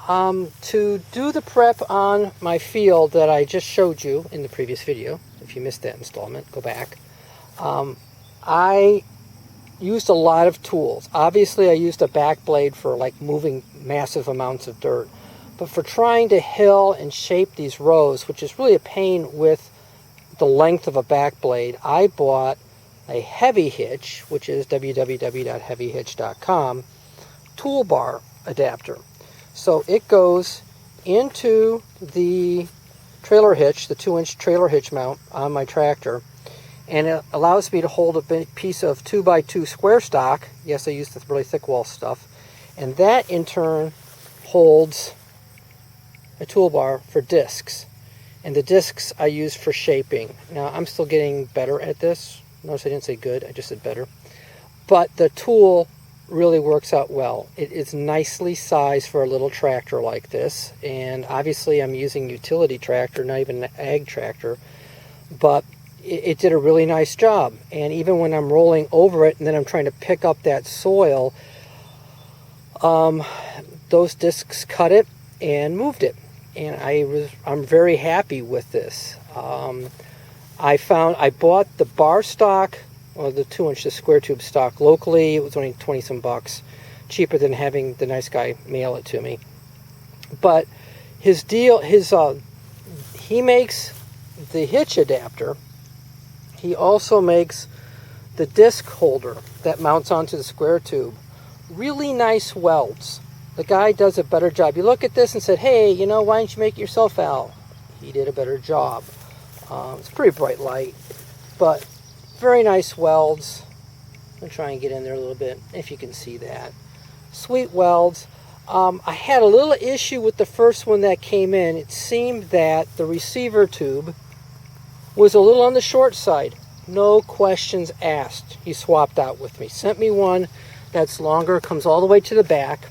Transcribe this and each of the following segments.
To do the prep on my field that I just showed you in the previous video, if you missed that installment, go back. I used a lot of tools. Obviously, I used a back blade for like moving massive amounts of dirt. But for trying to hill and shape these rows, which is really a pain with the length of a back blade, I bought a HeavyHitch, which is www.heavyhitch.com, toolbar adapter. So it goes into the trailer hitch, the 2-inch trailer hitch mount on my tractor, and it allows me to hold a big piece of 2x2 square stock. Yes, I used the really thick wall stuff. And that in turn holds a toolbar for discs. And the discs I use for shaping. Now, I'm still getting better at this. Notice I didn't say good, I just said better. But the tool really works out well. It is nicely sized for a little tractor like this. And obviously I'm using utility tractor, not even an ag tractor. But it did a really nice job. And even when I'm rolling over it and then I'm trying to pick up that soil, those discs cut it and moved it. And I'm very happy with this. I bought the bar stock, or the 2-inch, the square tube stock locally. It was only 20 some bucks, cheaper than having the nice guy mail it to me. But his deal, he makes the hitch adapter. He also makes the disc holder that mounts onto the square tube. Really nice welds. The guy does a better job. You look at this and said, hey, you know, why don't you make it yourself, Al? He did a better job. It's pretty bright light, but very nice welds. I'll try and get in there a little bit, if you can see that. Sweet welds. I had a little issue with the first one that came in. It seemed that the receiver tube was a little on the short side. No questions asked. He swapped out with me. Sent me one that's longer, comes all the way to the back.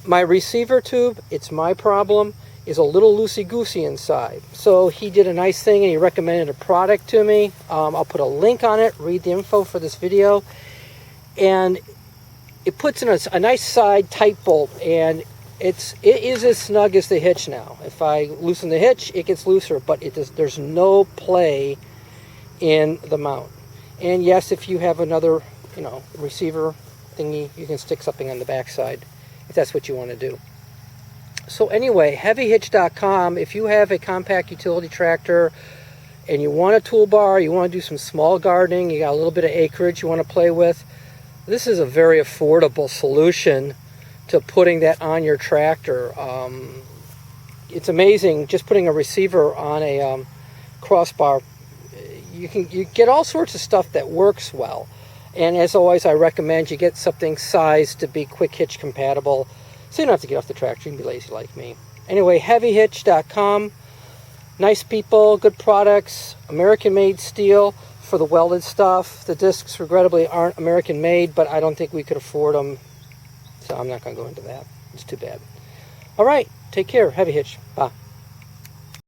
My receiver tube, it's my problem, is a little loosey-goosey inside. So he did a nice thing and he recommended a product to me. I'll put a link on it, read the info for this video. And it puts in a nice side tight bolt, and it is as snug as the hitch now. If I loosen the hitch, it gets looser, but there's no play in the mount. And yes, if you have another, receiver thingy, you can stick something on the back side if that's what you want to do. So anyway, HeavyHitch.com, if you have a compact utility tractor and you want a toolbar, you want to do some small gardening, you got a little bit of acreage you want to play with, this is a very affordable solution to putting that on your tractor. It's amazing, just putting a receiver on a crossbar, you get all sorts of stuff that works well. And as always, I recommend you get something sized to be quick hitch compatible, so you don't have to get off the tractor. You can be lazy like me. Anyway, HeavyHitch.com. Nice people, good products, American-made steel for the welded stuff. The discs, regrettably, aren't American-made, but I don't think we could afford them, so I'm not going to go into that. It's too bad. All right, take care. Heavy Hitch. Bye.